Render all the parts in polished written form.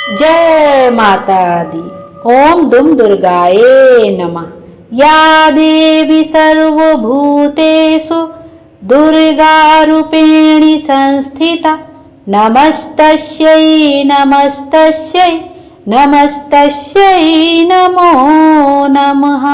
जय माता दी। ओम दुम दुर्गाये नमः। या देवी सर्वभूतेषु दुर्गारूपेणी संस्थिता नमस्तस्यै नमस्तस्यै नमस्तस्यै नमो नमः।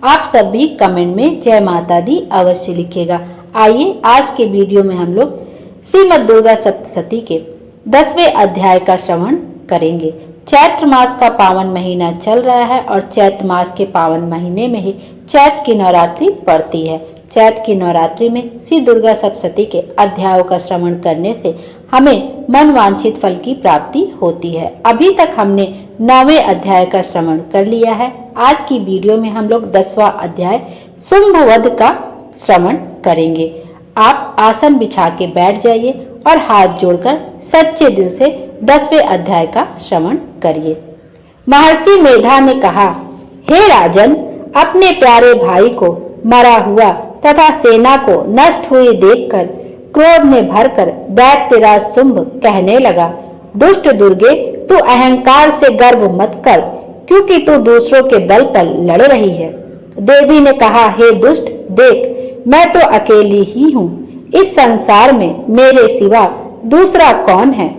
आप सभी कमेंट में जय माता दी अवश्य लिखिएगा। आइए आज के वीडियो में हम लोग श्रीमद् दुर्गा सप्तशती के 10वें अध्याय का श्रवण करेंगे। चैत्र मास का पावन महीना चल रहा है और चैत्र मास के पावन महीने में ही चैत्र की नवरात्रि पड़ती है। चैत्र की नवरात्रि में श्री दुर्गा सप्तशती के अध्यायों का श्रवण करने से हमें मनवांछित फल की प्राप्ति होती है। अभी तक हमने 9वें अध्याय का श्रवण कर लिया है। आज की वीडियो में हम लोग 10वां अध्याय शुंभ वध का श्रवण करेंगे। आप आसन बिछा के बैठ जाइए और हाथ जोड़कर सच्चे दिल से 10वें अध्याय का श्रवण करिए। महर्षि मेधा ने कहा, हे राजन, अपने प्यारे भाई को मरा हुआ तथा सेना को नष्ट हुई देखकर क्रोध में भरकर दैत्यराज शुंभ कहने लगा, दुष्ट दुर्गे, तू अहंकार से गर्व मत कर, क्योंकि तू दूसरों के बल पर लड़ रही है। देवी ने कहा, हे दुष्ट, देख, मैं तो अकेली ही हूँ। इस संसार में मेरे सिवा दूसरा कौन है?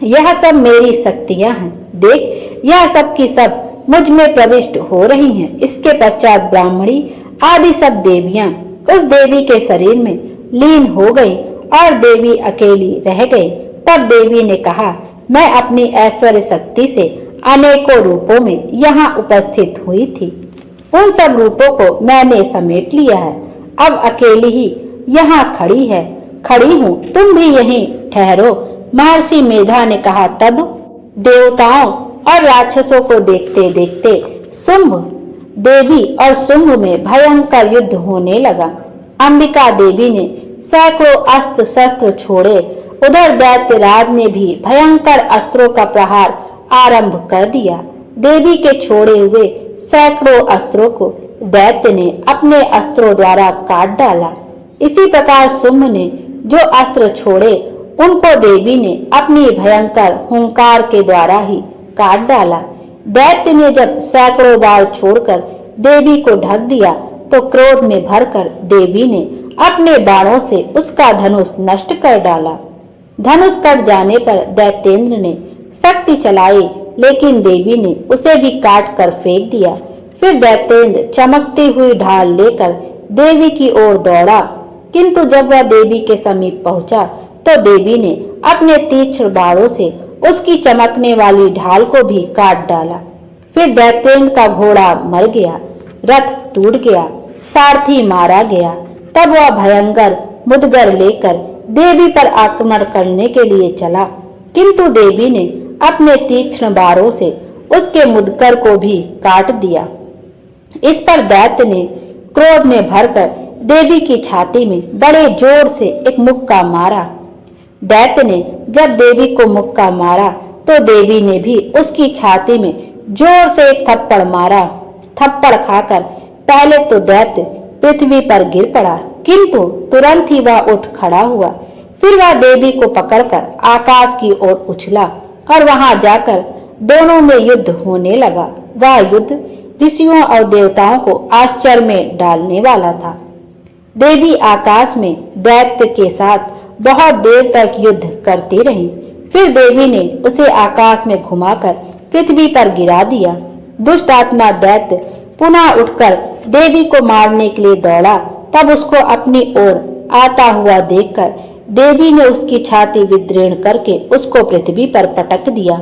यह सब मेरी शक्तियां हैं। देख, यह सब की सब मुझ में प्रविष्ट हो रही हैं। इसके पश्चात ब्राह्मणी आदि सब देवियां उस देवी के शरीर में लीन हो गई और देवी अकेली रह गई। तब देवी ने कहा, मैं अपनी ऐश्वर्य शक्ति से अनेकों रूपों में यहाँ उपस्थित हुई थी। उन सब रूपों को मैंने समेट लिया है। अब अकेली ही यहाँ खड़ी हूँ, तुम भी यहीं ठहरो। महर्षि मेधा ने कहा। तब देवताओं और राक्षसों को देखते देखते शुंभ देवी और शुंभ में भयंकर युद्ध होने लगा। अंबिका देवी ने सैकड़ों अस्त्र शस्त्र छोड़े। उधर दैत्यराज ने भी भयंकर अस्त्रों का प्रहार आरंभ कर दिया। देवी के छोड़े हुए सैकड़ों अस्त्रों को दैत्य ने अपने अस्त्रों द्वारा काट डाला। इसी प्रकार शुंभ ने जो अस्त्र छोड़े उनको देवी ने अपनी भयंकर हुंकार के द्वारा ही काट डाला। दैत्य ने जब सैकड़ों बार छोड़कर देवी को ढक दिया तो क्रोध में भरकर देवी ने अपने बाणों से उसका धनुष नष्ट कर डाला। धनुष कट जाने पर दैत्येंद्र ने शक्ति चलाई, लेकिन देवी ने उसे भी काट कर फेंक दिया। फिर दैत्येंद्र चमकती हुई ढाल लेकर देवी की ओर दौड़ा, किंतु जब वह देवी के समीप पहुंचा तो देवी ने अपने तीक्ष्ण बाणों से उसकी चमकने वाली ढाल को भी काट डाला। फिर दैत्येंद्र का घोड़ा मर गया, रथ टूट गया, सारथी मारा गया। तब वह भयंकर मुदगर लेकर देवी पर आक्रमण करने के लिए चला, किंतु देवी ने अपने तीक्ष्ण बाणों से उसके मुदगर को भी काट दिया। इस पर दैत्य ने क्रोध में भरकर देवी की छाती में बड़े जोर से एक मुक्का मारा। दैत्य ने जब देवी को मुक्का मारा तो देवी ने भी उसकी छाती में जोर से एक थप्पड़ मारा। थप्पड़ खाकर पहले तो दैत्य पृथ्वी पर गिर पड़ा, किंतु तुरंत ही वह उठ खड़ा हुआ। फिर वह देवी को पकड़कर आकाश की ओर उछला और वहां जाकर दोनों में युद्ध होने लगा। वह युद्ध ऋषियों और देवताओं को आश्चर्य में डालने वाला था। देवी आकाश में दैत्य के साथ बहुत देर तक युद्ध करती रही। फिर देवी ने उसे आकाश में घुमाकर पृथ्वी पर गिरा दिया। दुष्ट आत्मा दैत्य पुनः उठकर देवी को मारने के लिए दौड़ा। तब उसको अपनी ओर आता हुआ देखकर देवी ने उसकी छाती विदीर्ण करके उसको पृथ्वी पर पटक दिया।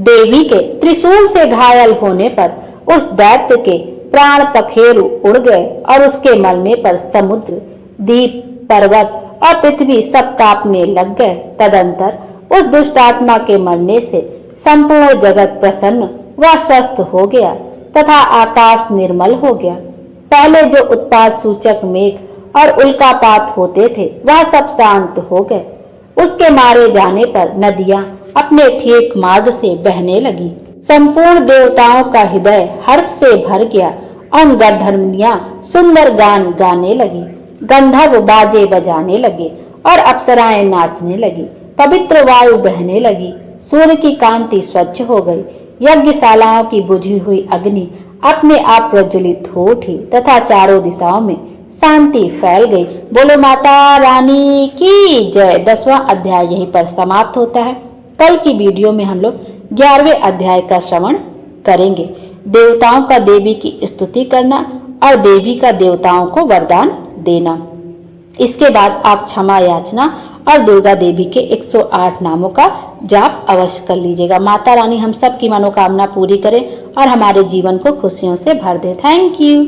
देवी के त्रिशूल से घायल होने पर उस दैत्य के प्राण पखेरु उड़ गए और उसके मरने पर समुद्र, द्वीप, पर्वत और पृथ्वी सब कांपने लग गए। तदंतर उस दुष्ट आत्मा के मरने से संपूर्ण जगत प्रसन्न व स्वस्थ हो गया तथा आकाश निर्मल हो गया। पहले जो उत्पात सूचक मेघ और उल्कापात होते थे वह सब शांत हो गए। उसके मारे जाने पर नदियां अपने ठीक मार्ग से बहने लगी। संपूर्ण देवताओं का हृदय हर्ष से भर गया और गंधर्वनियां सुंदर गान गाने लगी। गंधर्व बाजे बजाने लगे और अप्सराएं नाचने लगी। पवित्र वायु बहने लगी। सूर्य की कांति स्वच्छ हो गई। यज्ञशालाओं की बुझी हुई अग्नि अपने आप प्रज्वलित हो उठी तथा चारों दिशाओं में शांति फैल गई। बोलो माता रानी की जय। 10वां अध्याय यहीं पर समाप्त होता है। कल की वीडियो में हम लोग 11वें अध्याय का श्रवण करेंगे। देवताओं का देवी की स्तुति करना और देवी का देवताओं को वरदान देना। इसके बाद आप क्षमा याचना और दुर्गा देवी के 108 नामों का जाप अवश्य कर लीजिएगा। माता रानी हम सब की मनोकामना पूरी करे और हमारे जीवन को खुशियों से भर दे। Thank you.